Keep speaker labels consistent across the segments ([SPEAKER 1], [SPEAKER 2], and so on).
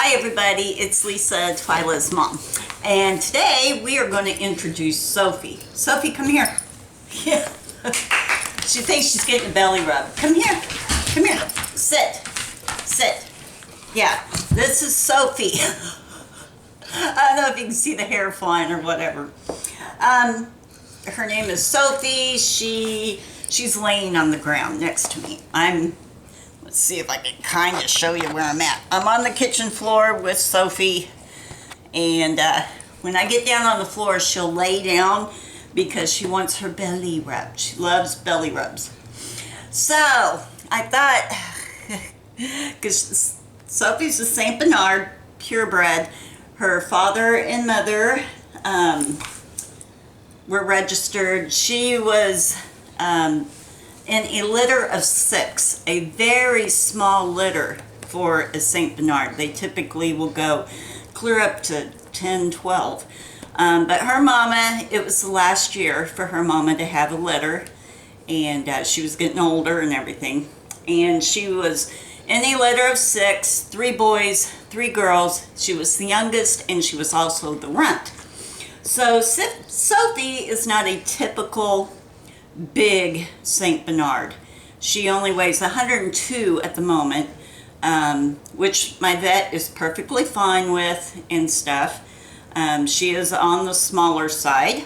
[SPEAKER 1] Hi everybody, it's Lisa, Twyla's mom. And today we are going to introduce Sophie. Sophie, come here. Yeah. She thinks she's getting a belly rub. Come here. Come here. Sit. Sit. Yeah, this is Sophie. I don't know if you can see the hair flying or whatever. Her name is Sophie. She's laying on the ground next to me. Let's see if I can kind of show you where I'm at. I'm on the kitchen floor with Sophie, and when I get down on the floor, she'll lay down because she wants her belly rubbed. She loves belly rubs. So I thought, because Sophie's a St. Bernard, purebred. Her father and mother were registered. She was in a litter of 6, a very small litter for a St. Bernard. They typically will go clear up to 10, 12. But her mama, it was the last year for her mama to have a litter, and she was getting older and everything. And she was in a litter of 6, 3 boys, 3 girls. She was the youngest, and she was also the runt. So Sophie is not a typical big St. Bernard. She only weighs 102 at the moment, which my vet is perfectly fine with and stuff. She is on the smaller side.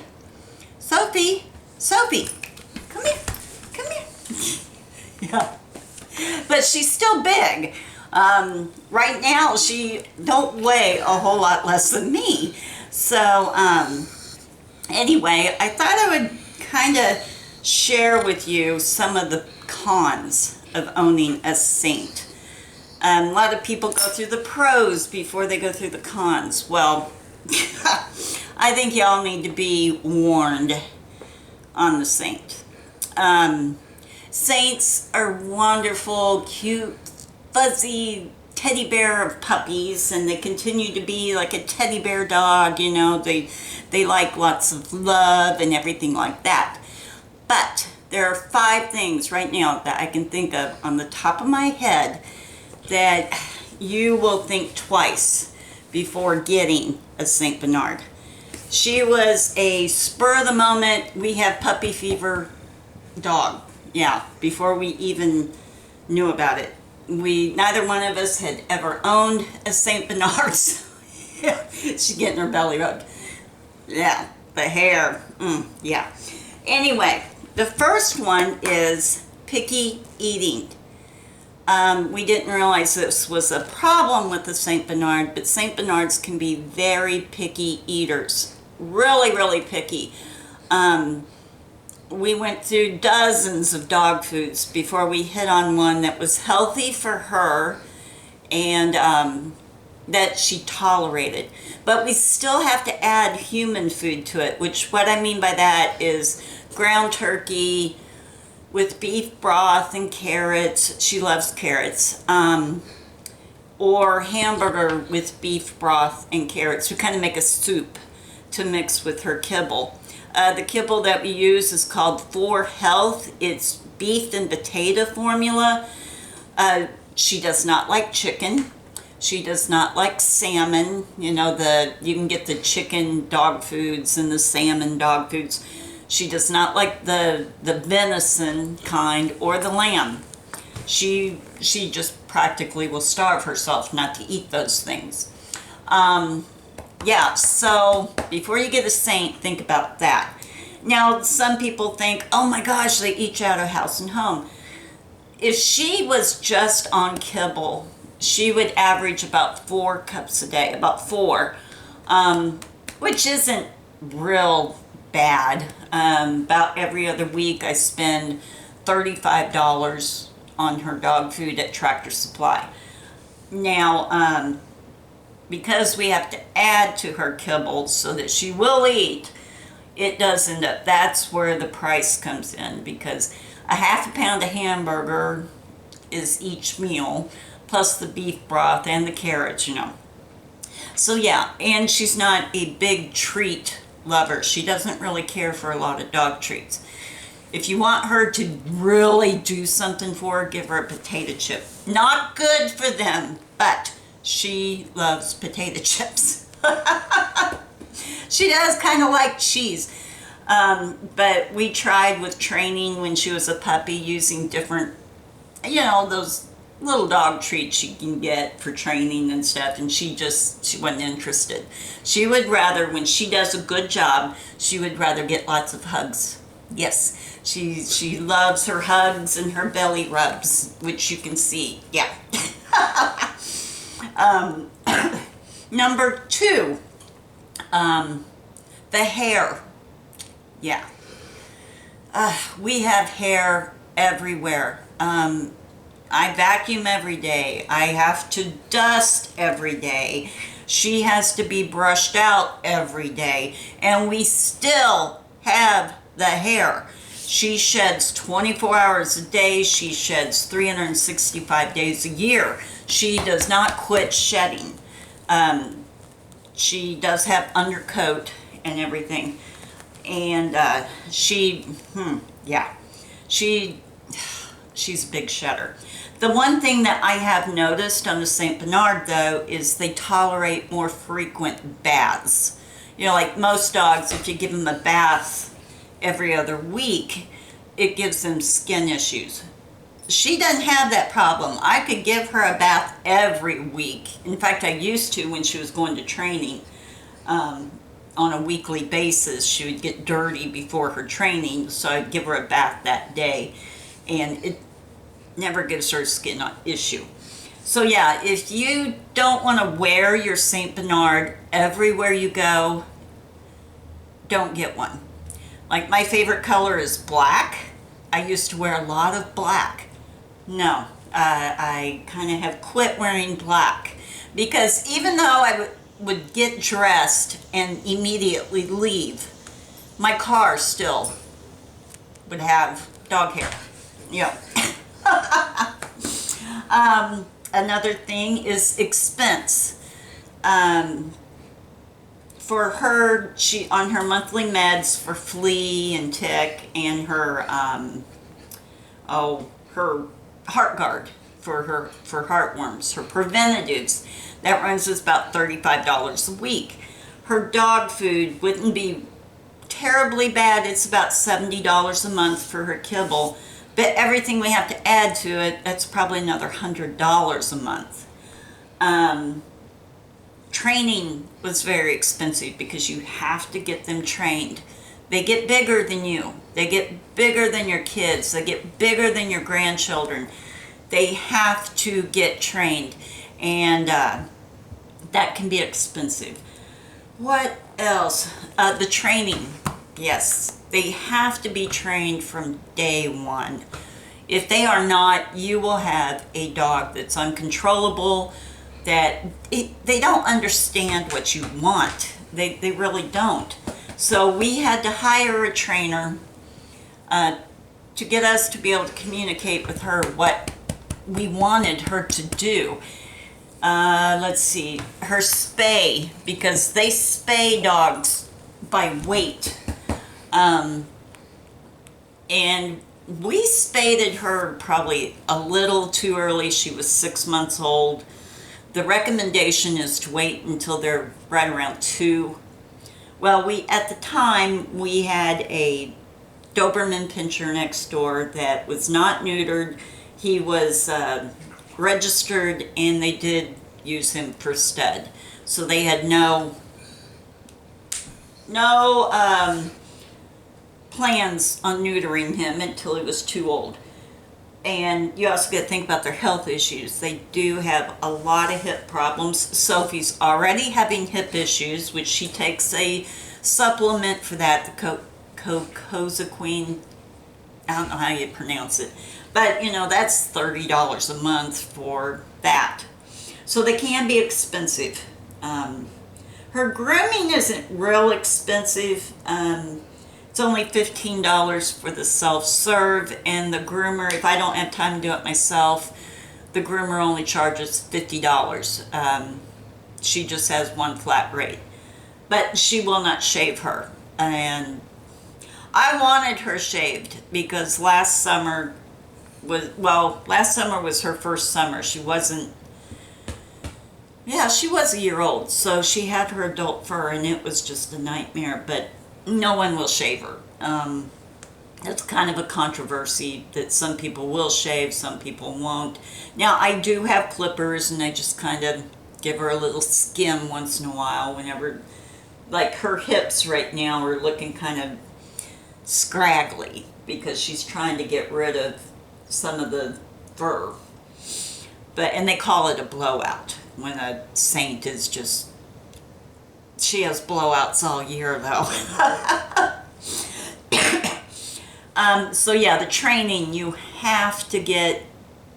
[SPEAKER 1] Sophie, come here, come here. Yeah, but she's still big. Right now she don't weigh a whole lot less than me. So anyway, I thought I would kind of share with you some of the cons of owning a Saint. A lot of people go through the pros before they go through the cons. Well, I think y'all need to be warned on the Saint. Saints are wonderful, cute, fuzzy teddy bear of puppies, and they continue to be like a teddy bear dog. You know, they like lots of love and everything like that. But there are 5 things right now that I can think of on the top of my head that you will think twice before getting a St. Bernard. She was a spur of the moment, we have puppy fever dog. Yeah, before we even knew about it. Neither one of us had ever owned a St. Bernard. She's getting her belly rubbed. Yeah, the hair. Yeah. Anyway, the first one is picky eating. We didn't realize this was a problem with the St. Bernard, but St. Bernards can be very picky eaters. Really, really picky. We went through dozens of dog foods before we hit on one that was healthy for her and that she tolerated. But we still have to add human food to it, which what I mean by that is ground turkey with beef broth and carrots. She loves carrots. Or hamburger with beef broth and carrots. We kind of make a soup to mix with her kibble. The kibble that we use is called For Health. It's beef and potato formula. She does not like chicken. She does not like salmon. You know, you can get the chicken dog foods and the salmon dog foods. She does not like the venison kind or the lamb. She just practically will starve herself not to eat those things. Yeah, so before you get a Saint, think about that. Now, some people think, oh my gosh, they eat you out of house and home. If she was just on kibble, she would average about 4 cups a day, about 4, which isn't real bad. About every other week I spend $35 on her dog food at Tractor Supply. Now, because we have to add to her kibble so that she will eat, it does end up, that's where the price comes in, because a half a pound of hamburger is each meal, plus the beef broth and the carrots, you know. So yeah, and she's not a big treat lover. She doesn't really care for a lot of dog treats. If you want her to really do something for her, give her a potato chip. Not good for them, but She loves potato chips. She does kind of like cheese. But we tried with training when she was a puppy using different, those little dog treats you can get for training and stuff, and she wasn't interested. She would rather, when she does a good job, she would rather get lots of hugs. Yes, she loves her hugs and her belly rubs, which you can see. Yeah. Number 2, the hair. Yeah. We have hair everywhere. I vacuum every day. I have to dust every day. She has to be brushed out every day. And we still have the hair. She sheds 24 hours a day. She sheds 365 days a year. She does not quit shedding. She does have undercoat and everything. And she's a big shedder. The one thing that I have noticed on the St. Bernard, though, is they tolerate more frequent baths. Like most dogs, if you give them a bath every other week, it gives them skin issues. She doesn't have that problem. I could give her a bath every week. In fact, I used to when she was going to training. On a weekly basis, she would get dirty before her training, so I'd give her a bath that day, and it never gives her a skin issue. So yeah, if you don't want to wear your St. Bernard everywhere you go, don't get one. Like, my favorite color is black. I used to wear a lot of black. No, I kind of have quit wearing black, because even though I would get dressed and immediately leave, my car still would have dog hair. Yeah. Another thing is expense. For her, she on her monthly meds for flea and tick, and her her heart guard for heartworms, her preventatives. That runs us about $35 a week. Her dog food wouldn't be terribly bad. It's about $70 a month for her kibble. But everything we have to add to it, that's probably another $100 a month. Training was very expensive because you have to get them trained. They get bigger than you. They get bigger than your kids. They get bigger than your grandchildren. They have to get trained. And that can be expensive. What else? The training. Yes, they have to be trained from day one. If they are not, you will have a dog that's uncontrollable, that they don't understand what you want. They really don't. So we had to hire a trainer to get us to be able to communicate with her what we wanted her to do. Let's see, her spay, because they spay dogs by weight. And we spaded her probably a little too early. She was 6 months old. The recommendation is to wait until they're right around 2. Well, at the time, we had a Doberman Pinscher next door that was not neutered. He was registered, and they did use him for stud. So they had no plans on neutering him until he was too old. And you also got to think about their health issues. They do have a lot of hip problems. Sophie's already having hip issues, which she takes a supplement for that, the cocozaquine. I don't know how you pronounce it. But, that's $30 a month for that. So they can be expensive. Her grooming isn't real expensive. It's only $15 for the self-serve, and the groomer, if I don't have time to do it myself, the groomer only charges $50. She just has one flat rate. But she will not shave her. And I wanted her shaved because last summer was her first summer. She wasn't Yeah, she was a year old, so she had her adult fur, and it was just a nightmare, but no one will shave her. It's kind of a controversy that some people will shave, some people won't. Now, I do have clippers, and I just kind of give her a little skim once in a while whenever, like her hips right now are looking kind of scraggly because she's trying to get rid of some of the fur. And they call it a blowout when a saint is just, she has blowouts all year though. So yeah, the training, you have to get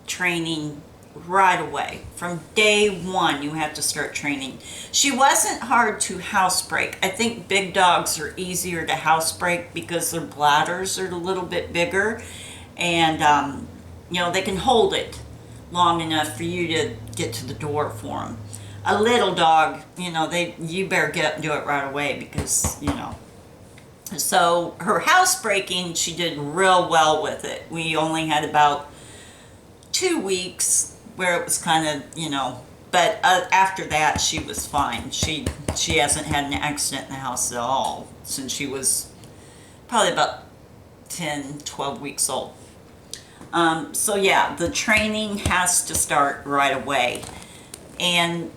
[SPEAKER 1] training right away. From day one, you have to start training. She wasn't hard to housebreak. I think big dogs are easier to housebreak because their bladders are a little bit bigger, and you know, they can hold it long enough for you to get to the door for them. A little dog, you know, you better get up and do it right away because, you know. So her housebreaking, she did real well with it. We only had about 2 weeks where it was kind of, you know, but after that she was fine. She hasn't had an accident in the house at all since she was probably about 10, 12 weeks old. So yeah, the training has to start right away. And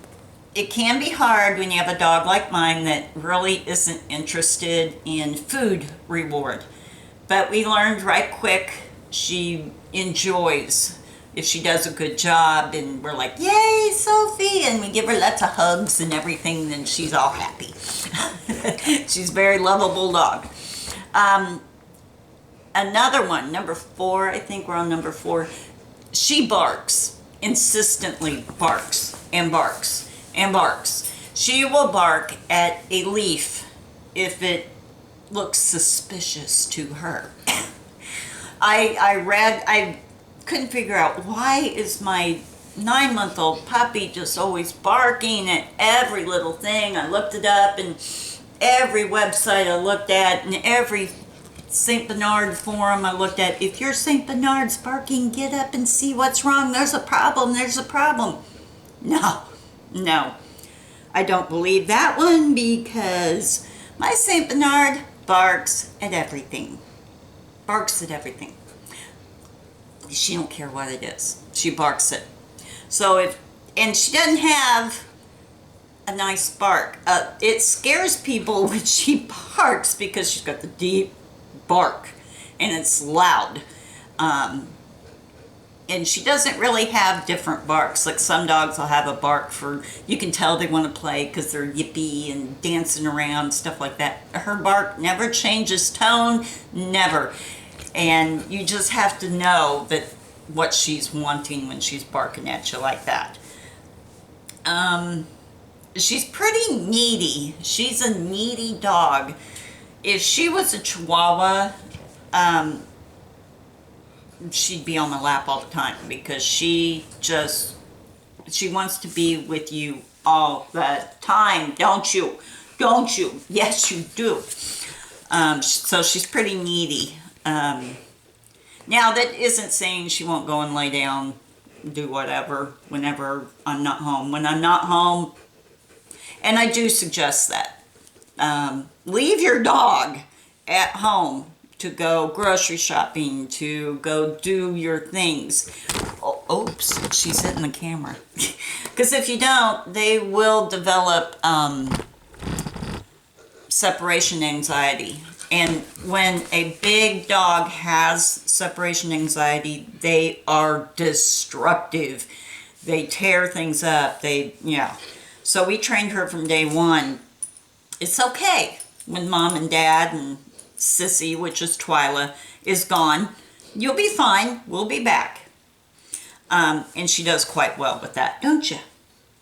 [SPEAKER 1] it can be hard when you have a dog like mine that really isn't interested in food reward. But we learned right quick she enjoys if she does a good job, and we're like, yay, Sophie, and we give her lots of hugs and everything, then she's all happy. She's a very lovable dog. Another one, number 4, I think we're on number 4. She barks, insistently barks and barks and barks. She will bark at a leaf if it looks suspicious to her. I couldn't figure out, why is my 9-month-old puppy just always barking at every little thing. I looked it up, and every website I looked at, and every St. Bernard forum I looked at. If your St. Bernard's barking, get up and see what's wrong. There's a problem. There's a problem. No, I don't believe that one, because my St. Bernard barks at everything. Barks at everything. She don't care what it is. She barks it. And she doesn't have a nice bark. It scares people when she barks because she's got the deep bark and it's loud. And she doesn't really have different barks. Like some dogs will have a bark for, you can tell they want to play because they're yippy and dancing around, stuff like that. Her bark never changes tone, never. And you just have to know that what she's wanting when she's barking at you like that. She's pretty needy. She's a needy dog. If she was a Chihuahua, she'd be on my lap all the time because she wants to be with you all the time. Don't you? Yes, you do. So she's pretty needy. Now, that isn't saying she won't go and lay down, do whatever, whenever I'm not home. When I'm not home, and I do suggest that, leave your dog at home to go grocery shopping, to go do your things. Oh, oops, she's hitting the camera. Because if you don't, they will develop separation anxiety. And when a big dog has separation anxiety, they are destructive. They tear things up. So we trained her from day one. It's okay when mom and dad and Sissy, which is Twyla, is gone. You'll be fine. We'll be back. And she does quite well with that, don't you?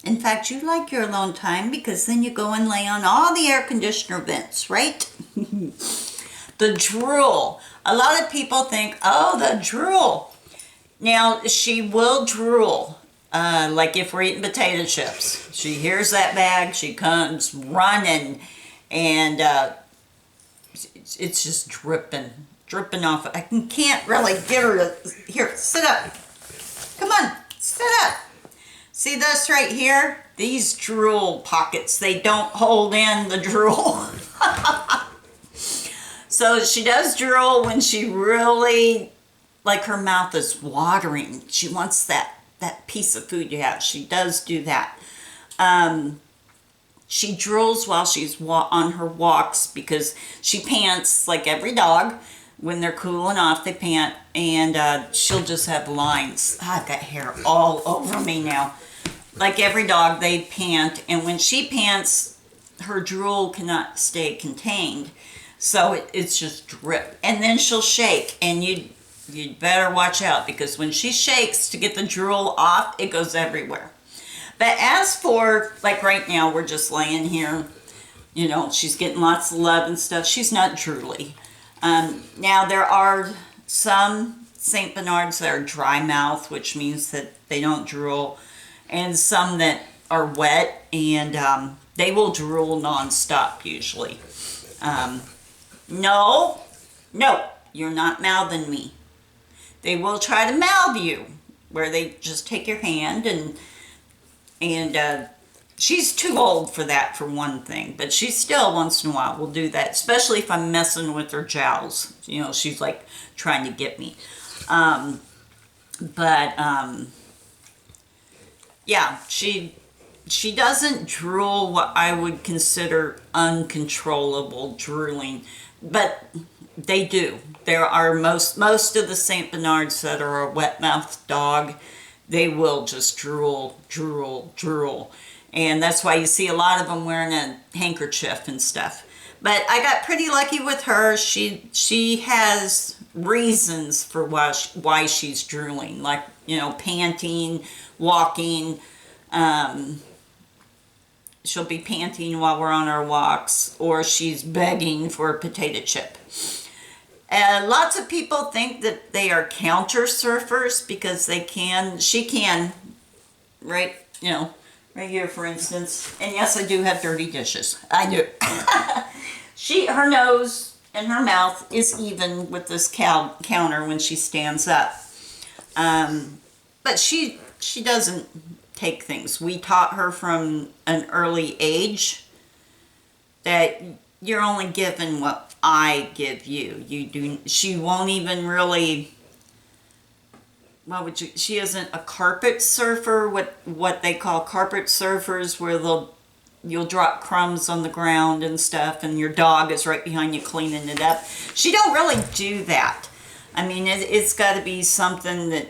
[SPEAKER 1] In fact, you like your alone time because then you go and lay on all the air conditioner vents, right? The drool. A lot of people think, oh, the drool. Now, she will drool. Like if we're eating potato chips. She hears that bag, she comes running, and it's just dripping off. I can't really get her to, here, sit up. Come on, sit up. See this right here? these drool pockets, they don't hold in the drool. So she does drool when she really, like her mouth is watering. She wants that piece of food you have. She does do that. She drools while she's on her walks because she pants like every dog. When they're cooling off, they pant, and she'll just have lines. I've got hair all over me now. Like every dog, they pant, and when she pants, her drool cannot stay contained, so it's just drip. And then she'll shake, and you'd better watch out, because when she shakes to get the drool off, it goes everywhere. But as for, like right now, we're just laying here, you know, she's getting lots of love and stuff. She's not drooly. Now there are some St. Bernards that are dry mouth, which means that they don't drool, and some that are wet, and they will drool nonstop usually. No, you're not mouthing me. They will try to mouth you, where they just take your hand, and she's too old for that, for one thing, but she still once in a while will do that, especially if I'm messing with her jowls. You know, she's like trying to get me. Yeah, she doesn't drool what I would consider uncontrollable drooling, but they do. There are most of the St. Bernards that are a wet-mouthed dog, they will just drool. And that's why you see a lot of them wearing a handkerchief and stuff. But I got pretty lucky with her. She has reasons for why she's drooling, like, you know, panting, walking. She'll be panting while we're on our walks, or she's begging for a potato chip. Lots of people think that they are counter surfers because she can, right, you know, right here, for instance. And yes, I do have dirty dishes. I do. Her nose and her mouth is even with this counter when she stands up. But she doesn't take things. We taught her from an early age that you're only given what I give you. She won't even really, she isn't a carpet surfer, what they call carpet surfers, where you'll drop crumbs on the ground and stuff, and your dog is right behind you cleaning it up. She don't really do that. I mean, it's got to be something that,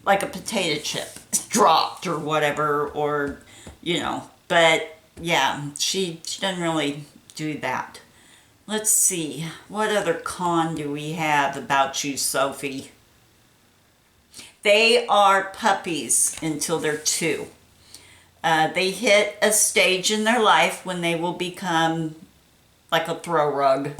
[SPEAKER 1] like a potato chip dropped or whatever, or, you know, but yeah, she doesn't really do that. Let's see, what other con do we have about you, Sophie? They are puppies until they're 2. They hit a stage in their life when they will become like a throw rug,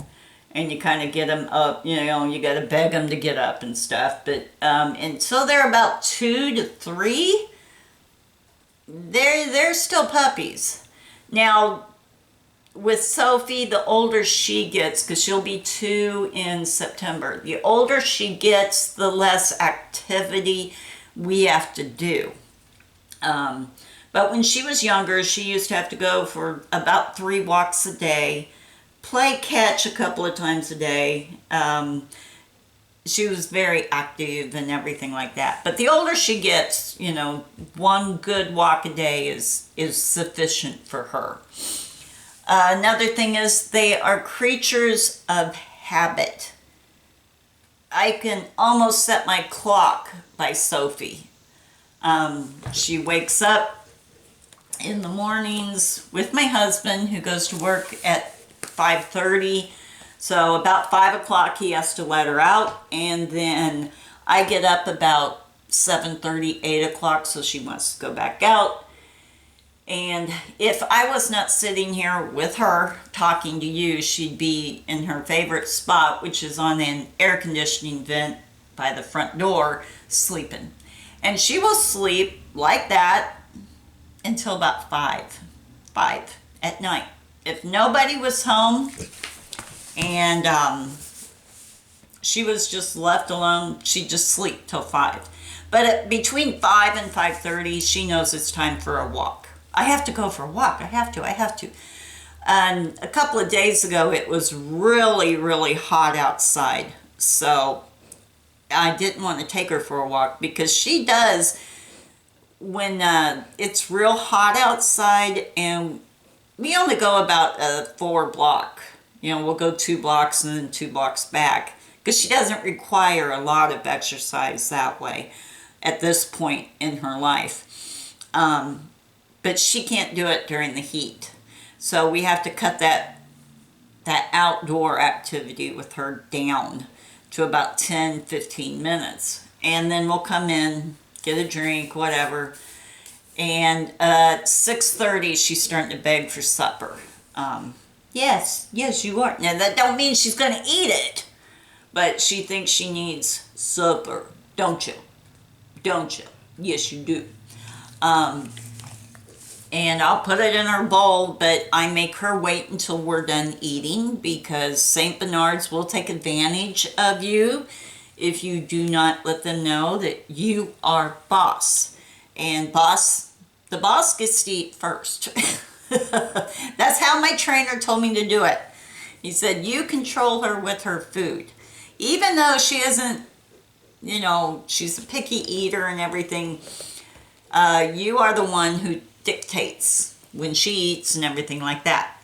[SPEAKER 1] and you kind of get them up, you know, you got to beg them to get up and stuff. But until they're about 2 to 3, they're still puppies. Now, with Sophie, the older she gets, because she'll be 2 in September, the older she gets, the less activity we have to do. But when she was younger, she used to have to go for about 3 walks a day, play catch a couple of times a day. She was very active and everything like that. But the older she gets, you know, 1 good walk a day is sufficient for her. Another thing is they are creatures of habit. I can almost set my clock by Sophie. She wakes up in the mornings with my husband, who goes to work at 5:30. So about 5 o'clock he has to let her out, and then I get up about 7:30, 8 o'clock, so she wants to go back out. And if I was not sitting here with her talking to you, she'd be in her favorite spot, which is on an air conditioning vent by the front door, sleeping. And she will sleep like that until about 5 at night. If nobody was home and she was just left alone, she'd just sleep till 5. But between 5 and 5:30, she knows it's time for a walk. I have to go for a walk. I have to. And a couple of days ago, it was really, really hot outside. So I didn't want to take her for a walk because she does, when it's real hot outside, and we only go about a 4 block. You know, we'll go 2 blocks and then 2 blocks back because she doesn't require a lot of exercise that way at this point in her life. But she can't do it during the heat. So we have to cut that outdoor activity with her down to about 10-15 minutes. And then we'll come in, get a drink, whatever. And at 6:30, she's starting to beg for supper. Yes, you are. Now, that don't mean she's going to eat it. But she thinks she needs supper. Don't you? Yes, you do. And I'll put it in her bowl, but I make her wait until we're done eating because St. Bernards will take advantage of you if you do not let them know that you are boss. And the boss gets to eat first. That's how my trainer told me to do it. He said, you control her with her food. Even though she isn't, you know, she's a picky eater and everything, you are the one who dictates when she eats and everything like that.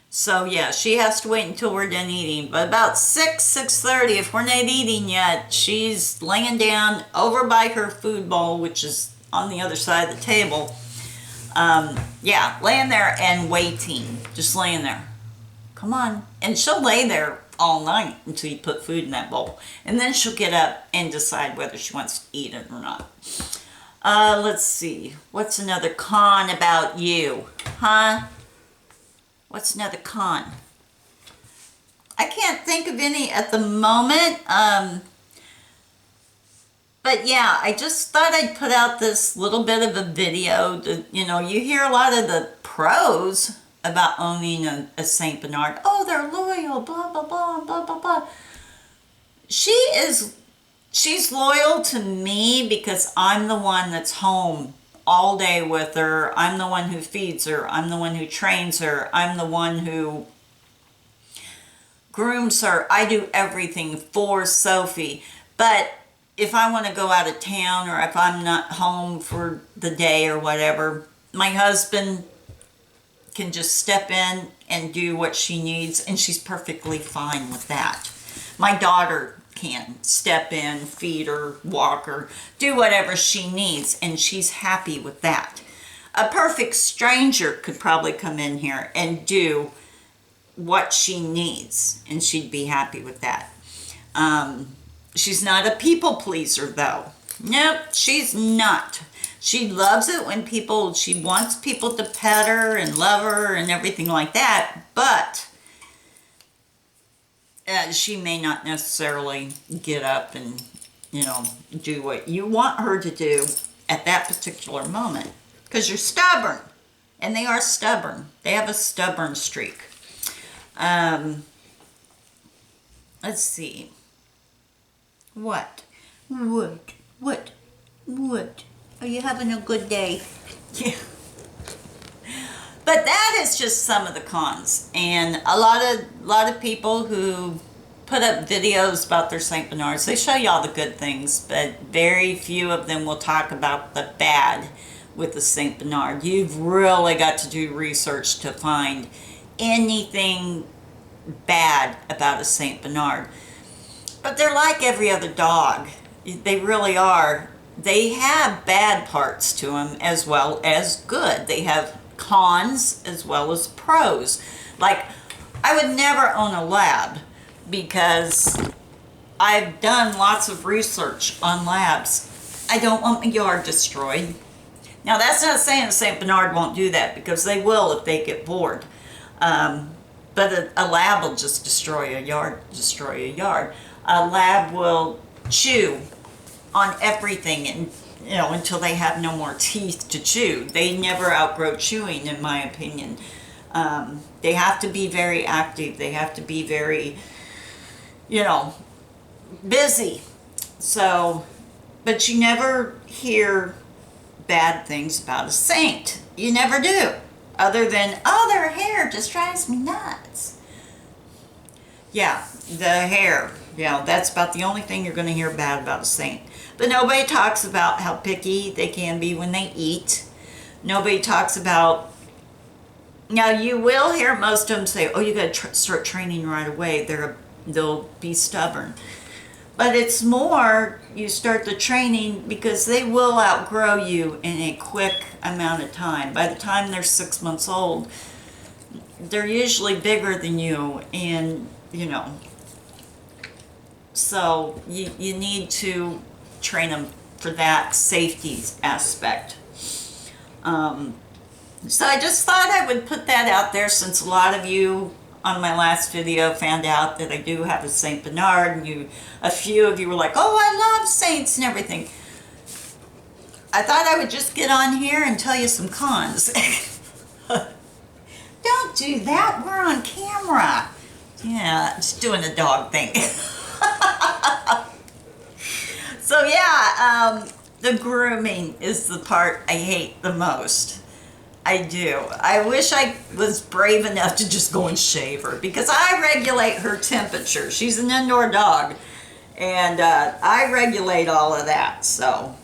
[SPEAKER 1] So yeah, she has to wait until we're done eating. But about 6:30, if we're not eating yet, she's laying down over by her food bowl, which is on the other side of the table. Yeah, laying there and waiting, just laying there. Come on. And she'll lay there all night until you put food in that bowl. And then she'll get up and decide whether she wants to eat it or not. Let's see. What's another con about you? Huh? What's another con? I can't think of any at the moment. But yeah, I just thought I'd put out this little bit of a video. You know, you hear a lot of the pros about owning a St. Bernard. Oh, they're loyal, blah, blah, blah, blah, blah, blah. She's loyal to me because I'm the one that's home all day with her. I'm the one who feeds her. I'm the one who trains her. I'm the one who grooms her. I do everything for Sophie. But if I want to go out of town or if I'm not home for the day or whatever, my husband can just step in and do what she needs, and she's perfectly fine with that. My daughter can step in, feed her, walk her, do whatever she needs, and she's happy with that. A perfect stranger could probably come in here and do what she needs, and she'd be happy with that. She's not a people pleaser, though. Nope, she's not. She loves it when she wants people to pet her and love her and everything like that, but she may not necessarily get up and, you know, do what you want her to do at that particular moment. Because you're stubborn. And they are stubborn. They have a stubborn streak. Let's see. What? Are you having a good day? Yeah. But that is just some of the cons. And a lot of people who put up videos about their St. Bernards, they show you all the good things, but very few of them will talk about the bad with the St. Bernard. You've really got to do research to find anything bad about a St. Bernard. But they're like every other dog. They really are. They have bad parts to them as well as good. They have cons as well as pros. Like, I would never own a lab because I've done lots of research on labs. I don't want my yard destroyed. Now, that's not saying a St. Bernard won't do that, because they will if they get bored. But a lab will just destroy a yard. A lab will chew on everything, and you know, until they have no more teeth to chew. They never outgrow chewing, in my opinion. They have to be very active. They have to be very, you know, busy. So, but you never hear bad things about a saint. You never do. Other than, oh, their hair just drives me nuts. Yeah, the hair. Yeah, that's about the only thing you're going to hear bad about a saint. But nobody talks about how picky they can be when they eat. Nobody talks about... Now, you will hear most of them say, oh, you got to start training right away. They'll be stubborn. But it's more, you start the training because they will outgrow you in a quick amount of time. By the time they're 6 months old, they're usually bigger than you, and, you know, so you need to train them for that safety aspect. So I just thought I would put that out there, since a lot of you on my last video found out that I do have a Saint Bernard, and a few of you were like, oh, I love saints and everything. I thought I would just get on here and tell you some cons. Don't do that, we're on camera. Yeah, just doing the dog thing. So yeah, the grooming is the part I hate the most. I do. I wish I was brave enough to just go and shave her, because I regulate her temperature. She's an indoor dog, and I regulate all of that, so,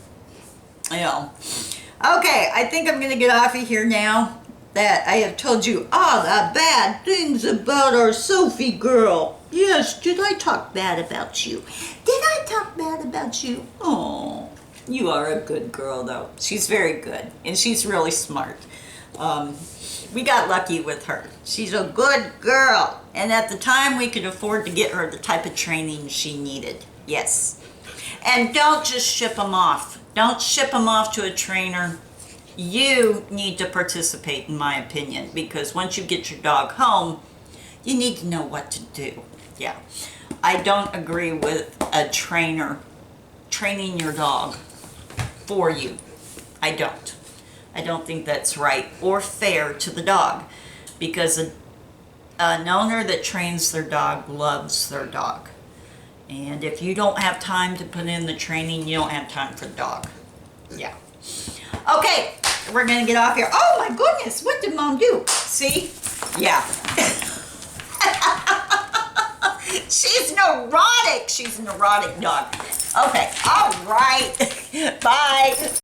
[SPEAKER 1] you know. Okay, I think I'm going to get off of here now that I have told you all the bad things about our Sophie girl. Yes, did I talk bad about you? Did I talk bad about you? Oh, you are a good girl, though. She's very good, and she's really smart. We got lucky with her. She's a good girl. And at the time, we could afford to get her the type of training she needed. Yes. And don't just ship them off. Don't ship them off to a trainer. You need to participate, in my opinion, because once you get your dog home, you need to know what to do. Yeah. I don't agree with a trainer training your dog for you. I don't. I don't think that's right or fair to the dog, because an owner that trains their dog loves their dog. And if you don't have time to put in the training, you don't have time for the dog. Yeah. Okay, we're going to get off here. Oh my goodness, what did Mom do? See? Yeah. She's neurotic. She's a neurotic dog. Okay, all right. Bye.